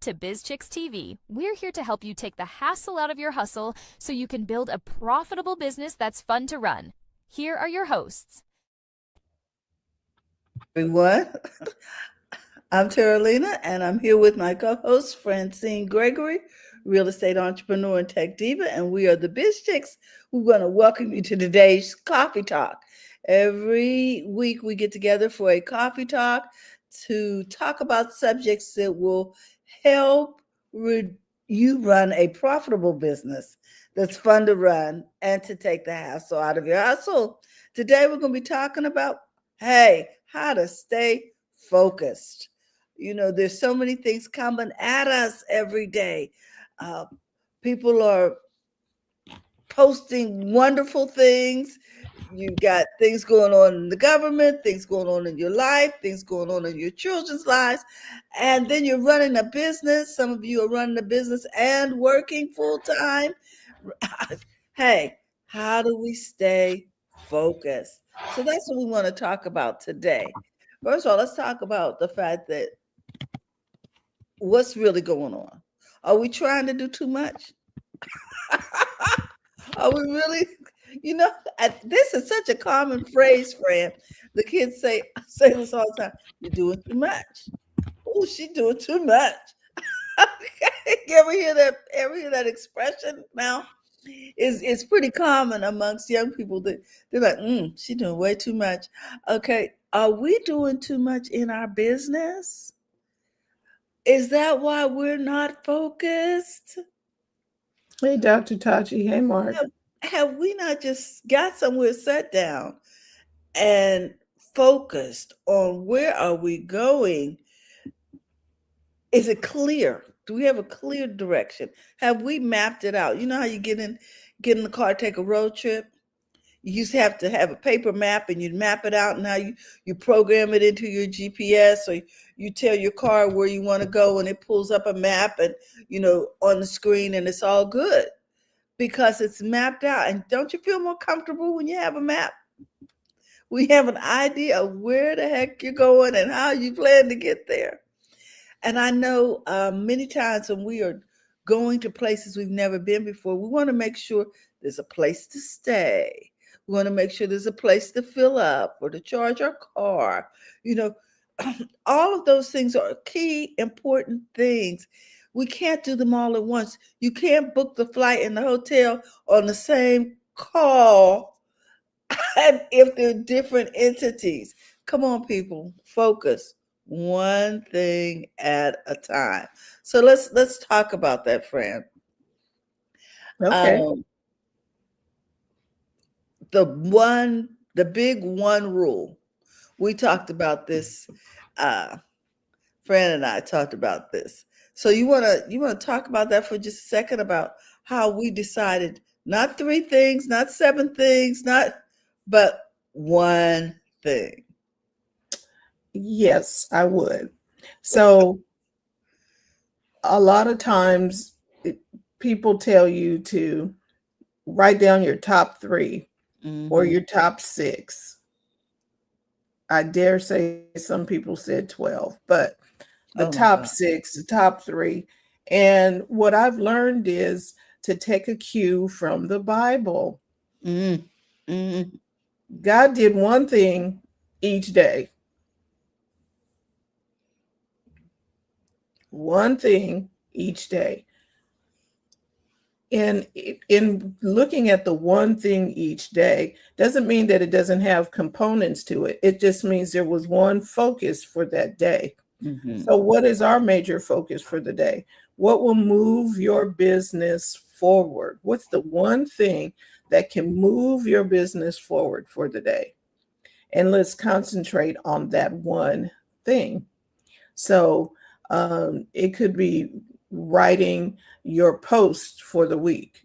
to Biz Chicks TV. We're here to help you take the hassle out of your hustle so you can build a profitable business that's fun to run. Here are your hosts. Everyone, I'm Terralina, and I'm here with my co-host Francine Gregory, real estate entrepreneur and tech diva, and we are the Biz Chicks. We're going to welcome you to today's coffee talk. Every week we get together for a coffee talk to talk about subjects that will help you run a profitable business that's fun to run and to take the hassle out of your hustle. Today we're going to be talking about, how to stay focused. You know, there's so many things coming at us every day. Uh, People are posting wonderful things. You've got things going on in the government, things going on in your life, things going on in your children's lives. And then you're running a business. Some of you are running a business and working full time. Hey, how do we stay focused? So that's what we want to talk about today. First of all, let's talk about the fact that what's really going on. Are we trying to do too much? Are we really, you know, this is such a common phrase, friend. The kids say this all the time. You're doing too much. Oh, she doing too much. You ever hear that expression now? It's pretty common amongst young people that they're like, she doing way too much. Okay, are we doing too much in our business? Is that why we're not focused? Hey, Dr. Tachi. Hey, Mark. Have we not just got somewhere sat down and focused on where are we going? Is it clear? Do we have a clear direction? Have we mapped it out? You know how you get in the car, take a road trip? You used to have a paper map and you'd map it out, and now you program it into your GPS, or you tell your car where you want to go and it pulls up a map and on the screen, and it's all good because it's mapped out. And don't you feel more comfortable when you have a map? We have an idea of where the heck you're going and how you plan to get there. And I know many times when we are going to places we've never been before, we want to make sure there's a place to stay. We want to make sure there's a place to fill up or to charge our car. You know, all of those things are key, important things. We can't do them all at once. You can't book the flight and the hotel on the same call if they're different entities. Come on, people, focus one thing at a time. So let's talk about that, friend. Okay. The big one rule. We talked about this. Fran and I talked about this. So you wanna talk about that for just a second, about how we decided not three things, not seven things, but one thing. Yes, I would. So a lot of times people tell you to write down your top 3 or your top 6. I dare say some people said 12, but the top 6, the top 3. And what I've learned is to take a cue from the Bible. God did one thing each day. One thing each day. And in looking at the one thing each day doesn't mean that it doesn't have components to it. It just means there was one focus for that day. So what is our major focus for the day? What will move your business forward? What's the one thing that can move your business forward for the day? And let's concentrate on that one thing. So it could be writing your post for the week.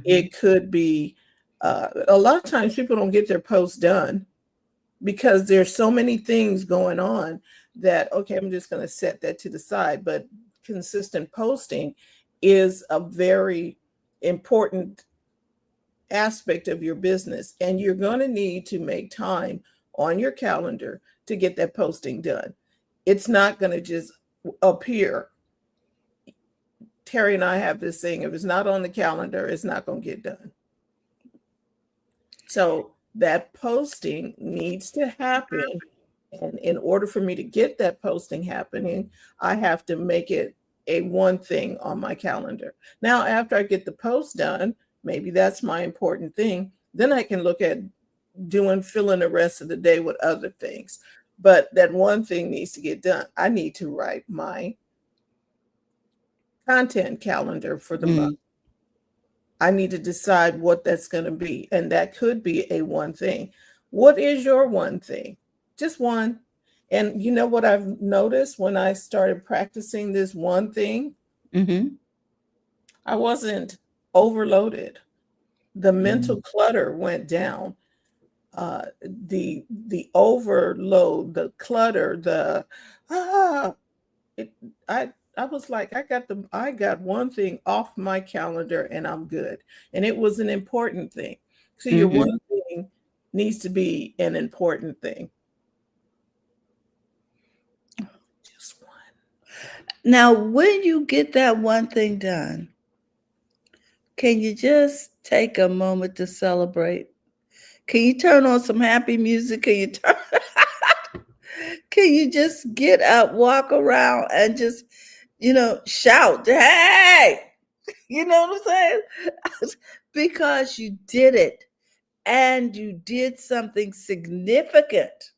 It could be a lot of times people don't get their posts done because there's so many things going on that, okay, I'm just going to set that to the side. But consistent posting is a very important aspect of your business, and you're going to need to make time on your calendar to get that posting done. It's not going to just appear Terry and I have this thing, if it's not on the calendar, it's not going to get done. So that posting needs to happen. And in order for me to get that posting happening, I have to make it a one thing on my calendar. Now, after I get the post done, maybe that's my important thing. Then I can look at filling the rest of the day with other things. But that one thing needs to get done. I need to write my content calendar for the month. I need to decide what that's going to be. And that could be a one thing. What is your one thing? Just one. And you know what I've noticed when I started practicing this one thing? I wasn't overloaded. The mental clutter went down. The overload, the clutter, I was like, I got one thing off my calendar and I'm good. And it was an important thing. So your one thing needs to be an important thing. Just one. Now, when you get that one thing done, can you just take a moment to celebrate? Can you turn on some happy music? Can you just get up, walk around, and just, shout, hey, you know what I'm saying? Because you did it and you did something significant.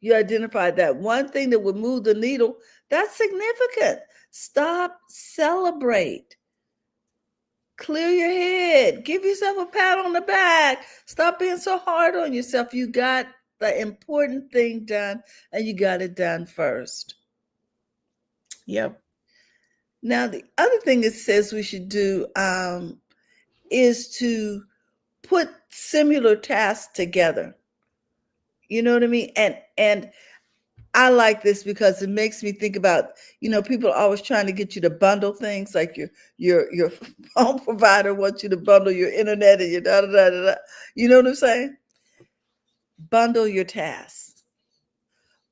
You identified that one thing that would move the needle. That's significant. Stop, celebrate. Clear your head. Give yourself a pat on the back. Stop being so hard on yourself. You got the important thing done and you got it done first. Yep. Now, the other thing it says we should do is to put similar tasks together. You know what I mean? And I like this because it makes me think about, people are always trying to get you to bundle things, like your phone provider wants you to bundle your internet and your da-da-da-da-da. You know what I'm saying? Bundle your tasks.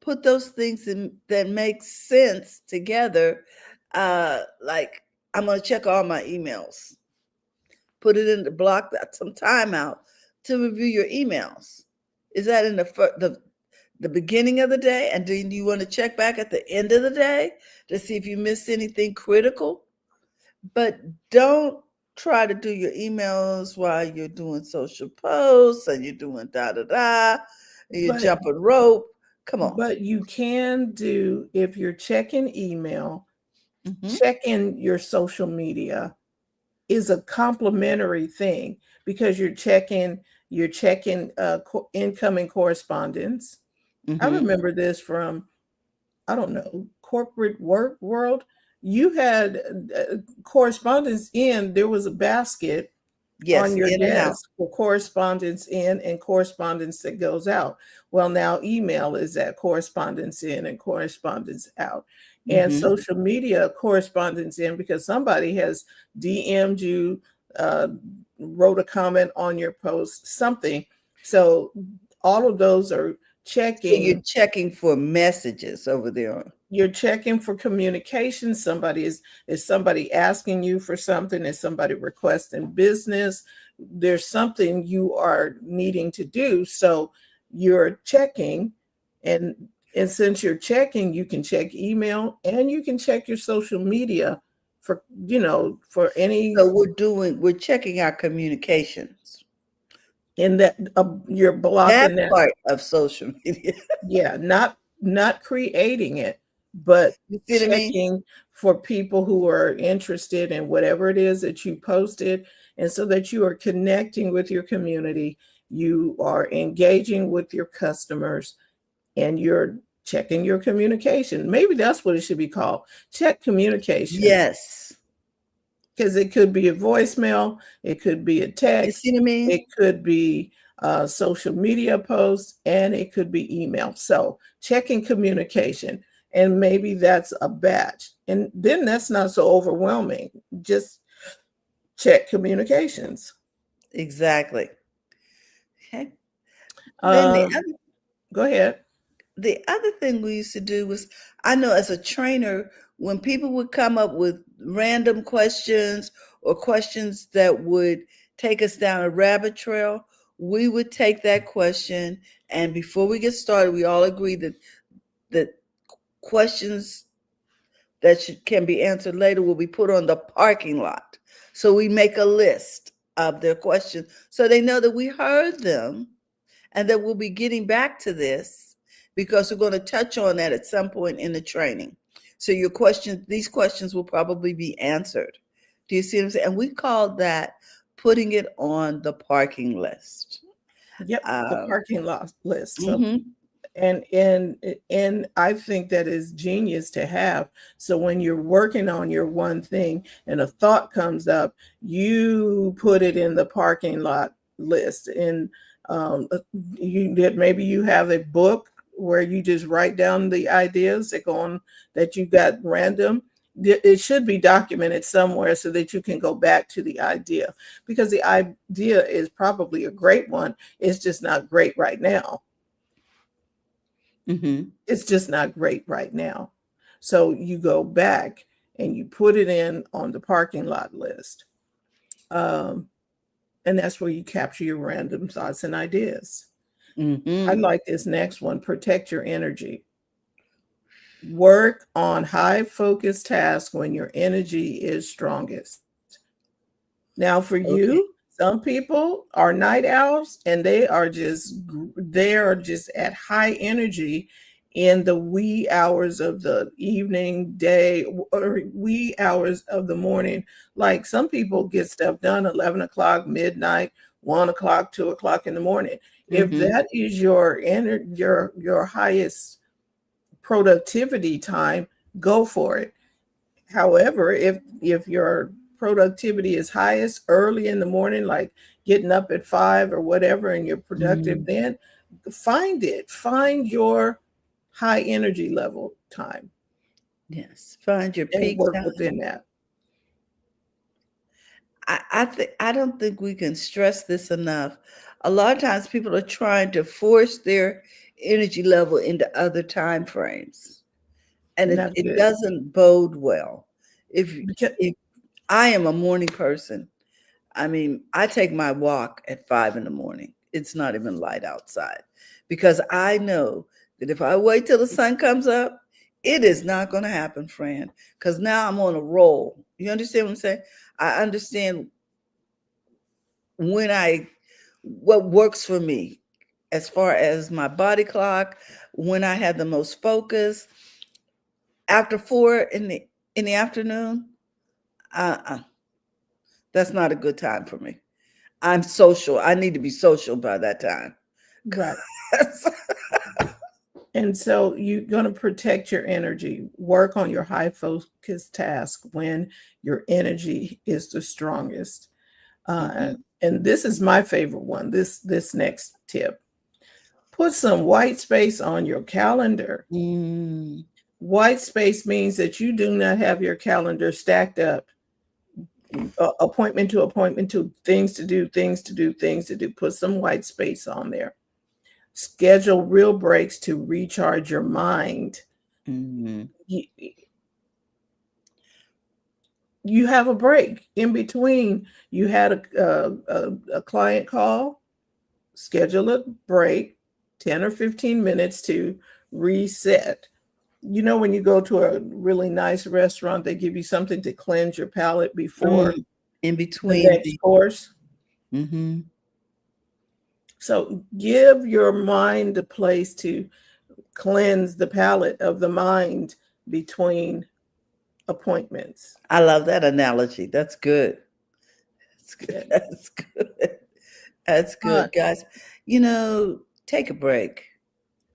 Put those things that make sense together. Like, I'm going to check all my emails. Put it in the block, some time out to review your emails. Is that in the beginning of the day? And do you want to check back at the end of the day to see if you missed anything critical? But don't try to do your emails while you're doing social posts and you're doing da-da-da, and you're jumping rope. Come on. But you can do, if you're checking email, checking your social media is a complementary thing, because you're checking incoming correspondence. I remember this from, I don't know, corporate work world. You had correspondence in, there was a basket on your desk for correspondence in and correspondence that goes out. Well, now email is that correspondence in and correspondence out. And social media correspondence in, because somebody has DM'd you, wrote a comment on your post, something. So all of those are checking. So you're checking for messages over there. You're checking for communication. Is somebody asking you for something? Is somebody requesting business? There's something you are needing to do. So you're checking, and since you're checking, you can check email and you can check your social media for any. So we're checking our communications. In that you're blocking that part of social media. Yeah, not creating it, but checking for people who are interested in whatever it is that you posted, and so that you are connecting with your community, you are engaging with your customers, and you're checking your communication. Maybe that's what it should be called. Check communication. Yes. Because it could be a voicemail, it could be a text, you see what I mean? It could be a social media post, and it could be email. So checking communication, and maybe that's a batch. And then that's not so overwhelming. Just check communications. Exactly. Okay. Go ahead. The other thing we used to do was, I know as a trainer, when people would come up with random questions or questions that would take us down a rabbit trail, we would take that question, and before we get started, we all agree that questions that can be answered later will be put on the parking lot. So we make a list of their questions so they know that we heard them and that we'll be getting back to this because we're going to touch on that at some point in the training. So your questions, these questions will probably be answered. Do you see what I'm saying? And we call that putting it on the parking list. Yep, the parking lot list. So, mhm. and I think that is genius to have. So when you're working on your one thing and a thought comes up, you put it in the parking lot list. And maybe you have a book where you just write down the ideas that you got random. It should be documented somewhere so that you can go back to the idea, because the idea is probably a great one. It's just not great right now. Mm-hmm. It's just not great right now. So you go back and you put it in on the parking lot list. And that's where you capture your random thoughts and ideas. Mm-hmm. I like this next one: protect your energy. Work on high focus tasks when your energy is strongest. Now, for you, some people are night owls and they are just at high energy in the wee hours of the evening, day, or wee hours of the morning. Like some people get stuff done 11 o'clock, midnight, 1 o'clock, 2 o'clock in the morning. If that is your highest productivity time, go for it. However, if your productivity is highest early in the morning, like getting up at 5 or whatever, and you're productive, then find your high energy level time. Yes, find your and peak work time. within that. I don't think we can stress this enough. A lot of times people are trying to force their energy level into other time frames, and it doesn't bode well. If I am a morning person, I mean, I take my walk at 5 in the morning. It's not even light outside, because I know that if I wait till the sun comes up, it is not going to happen, friend, because now I'm on a roll. You understand what I'm saying? I understand what works for me as far as my body clock, when I have the most focus. After 4 in the afternoon, that's not a good time for me. I'm social. I need to be social by that time. Right. And so you're going to protect your energy, work on your high focus task when your energy is the strongest. And this is my favorite one, this next tip. Put some white space on your calendar. White space means that you do not have your calendar stacked up, appointment to appointment, to things to do. Put some white space on there. Schedule real breaks to recharge your mind. You have a break in between. You had a client call, schedule a break, 10 or 15 minutes to reset. You know, when you go to a really nice restaurant, they give you something to cleanse your palate before in between the next course. So give your mind a place to cleanse the palate of the mind between appointments. I love that analogy. That's good. That's good. That's good. That's good, guys. You know, take a break.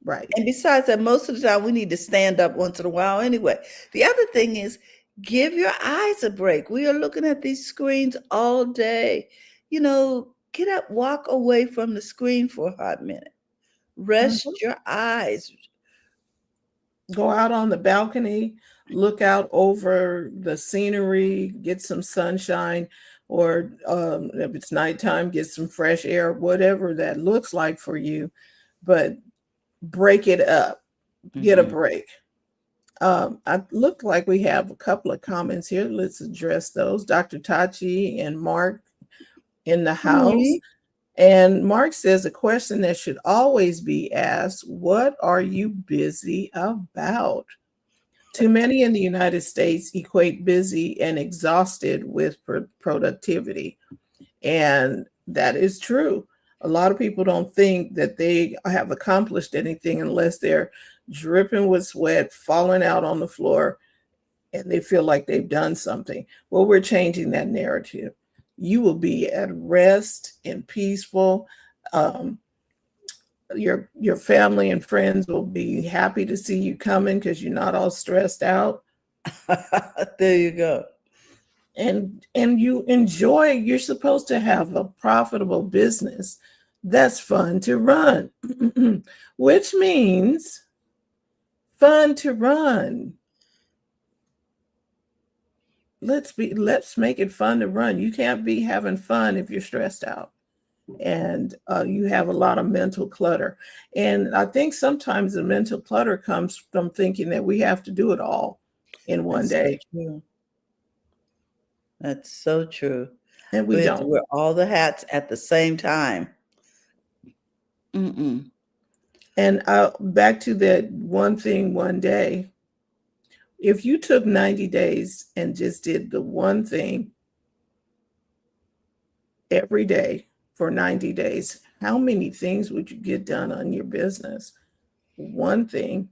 Right. And besides that, most of the time we need to stand up once in a while anyway. The other thing is, give your eyes a break. We are looking at these screens all day. You know, get up, walk away from the screen for a hot minute. Rest your eyes. Go out on the balcony, look out over the scenery, get some sunshine, or if it's nighttime, get some fresh air, whatever that looks like for you. But break it up. Get a break. I look like we have a couple of comments here. Let's address those. Dr. Tachi and Mark in the house. Mhm. And Mark says a question that should always be asked: what are you busy about? Too many in the United States equate busy and exhausted with productivity. And that is true. A lot of people don't think that they have accomplished anything unless they're dripping with sweat, falling out on the floor, and they feel like they've done something. Well, we're changing that narrative. You will be at rest and peaceful. Um, your family and friends will be happy to see you coming because you're not all stressed out, There you go. and you enjoy. You're supposed to have a profitable business that's fun to run, which means fun to run. Let's make it fun to run. You can't be having fun if you're stressed out and you have a lot of mental clutter. And I think sometimes the mental clutter comes from thinking that we have to do it all in one That's so day, true. That's so true. and we We have to don't. wear all the hats at the same time. Mm-mm. And back to that one thing, one day. If you took 90 days and just did the one thing every day for 90 days, how many things would you get done on your business? One thing,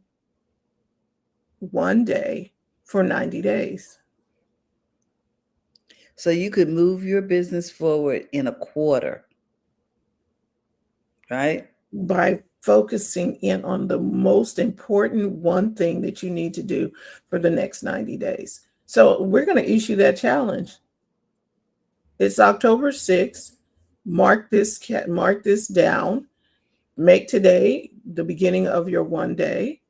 one day for 90 days. So you could move your business forward in a quarter, right? By focusing in on the most important one thing that you need to do for the next 90 days. So we're going to issue that challenge. It's October 6th. Mark this down. Make today the beginning of your one day.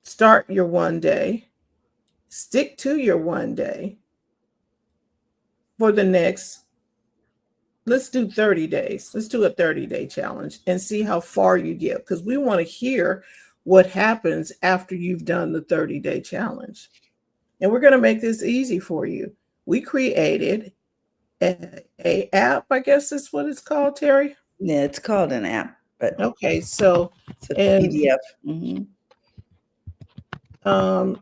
Start your one day. Stick to your one day for the next, let's do 30 days. Let's do a 30-day challenge and see how far you get, because we want to hear what happens after you've done the 30-day challenge. And we're going to make this easy for you. We created a app, I guess that's what it's called, Terry. Yeah, it's called an app, but Okay, so it's a and PDF. Mhm.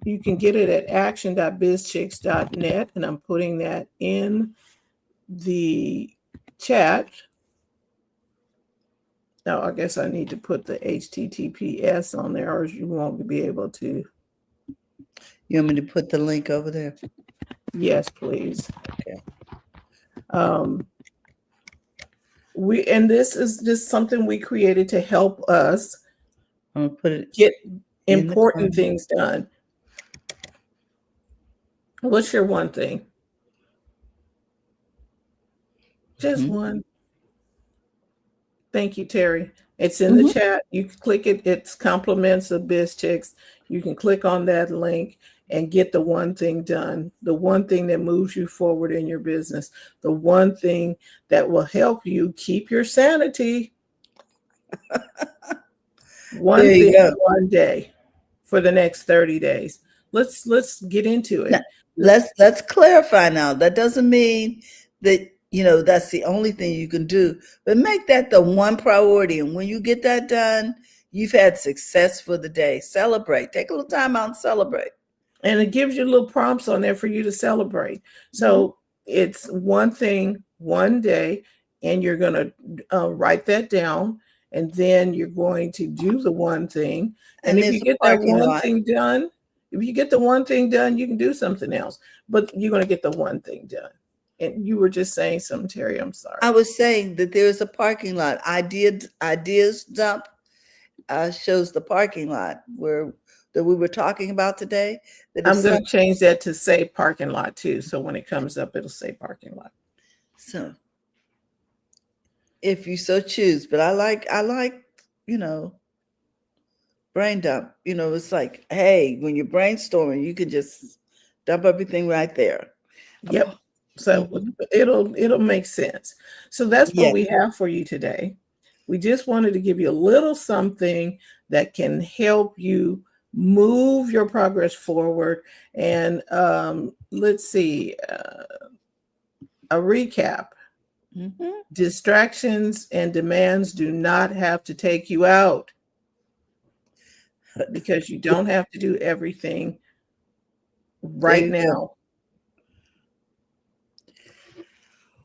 You can get it at action.bizchicks.net, and I'm putting that in the chat. Now, I guess I need to put the HTTPS on there, or you won't be able to. You want me to put the link over there? Yes, please. Okay. And this is just something we created to help us I'm gonna put it get in the important comments. things done. What's your one thing? Just Mhm. one. Thank you, Terry. It's in the Mhm. chat. You can click it. It's compliments of BizChicks. You can click on that link and get the one thing done, the one thing that moves you forward in your business, the one thing that will help you keep your sanity. One There you thing, go. one day for the next 30 days. Let's get into Now, it. let's clarify now. That doesn't mean that that's the only thing you can do, but make that the one priority. And when you get that done, you've had success for the day. Celebrate. Take a little time out and celebrate. And it gives you little prompts on there for you to celebrate. So it's one thing, one day, and you're going to write that down, and then you're going to do the one thing. And if you there's a get that parking one lot. thing done, if you get the one thing done, you can do something else. But you're going to get the one thing done. And you were just saying something, Terry. I'm sorry. I was saying that there's a parking lot. Ideas Dump shows the parking lot that we were talking about today. I'm going to change that to say parking lot too. So when it comes up, it'll say parking lot. So if you so choose, but I like, brain dump. It's like, hey, when you're brainstorming, you can just dump everything right there. Yep. So it'll make sense. So that's what we have for you today. We just wanted to give you a little something that can help you move your progress forward. And let's see, a recap. Mhm. Distractions and demands do not have to take you out, because you don't have to do everything right There you go. now.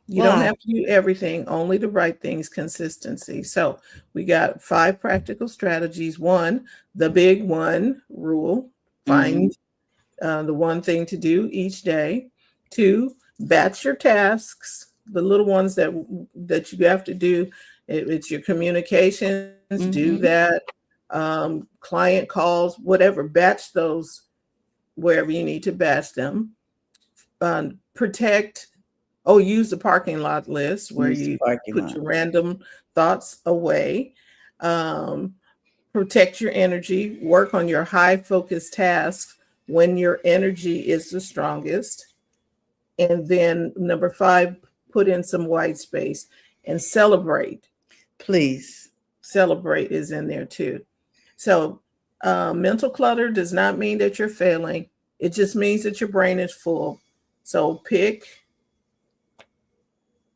You don't Wow. have to do everything, only the right things, consistency. So we got 5 practical strategies. 1, the big one rule, find the one thing to do each day. 2, batch your tasks, the little ones that you have to do. It's your communications, do Mhm. that. Client calls, whatever, batch those wherever you need to batch them. Use the parking lot list where Use the you parking put lot. your random thoughts away. Protect your energy, work on your high focus tasks when your energy is the strongest. And then number 5, put in some white space and celebrate. Please. Celebrate is in there too. So mental clutter does not mean that you're failing. It just means that your brain is full. So pick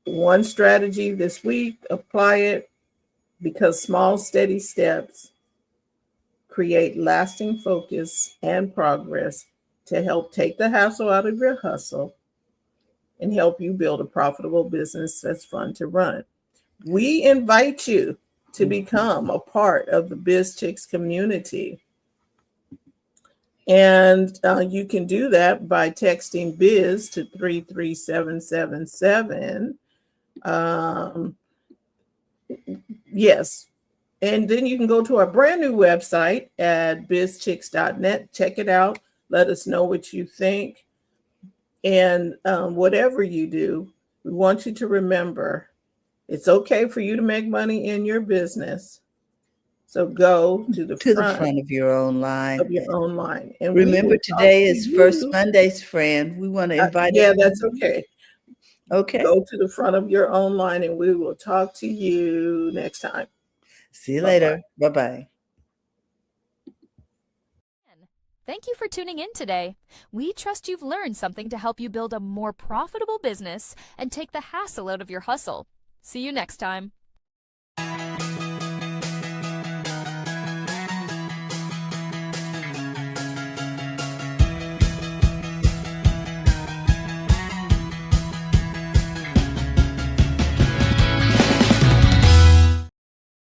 one strategy this week, apply it, because small, steady steps create lasting focus and progress to help take the hassle out of your hustle and help you build a profitable business that's fun to run. We invite you to become a part of the BizChicks community. And you can do that by texting biz to 33777. Yes. And then you can go to our brand new website at bizchicks.net. Check it out. Let us know what you think. And whatever you do, we want you to remember it's okay for you to make money in your business. So go to the front of your own line. And remember, today is First Monday's friend. We want to invite that's okay. Okay. Go to the front of your own line, and we will talk to you next time. See you later. Bye-bye. Thank you for tuning in today. We trust you've learned something to help you build a more profitable business and take the hassle out of your hustle. See you next time.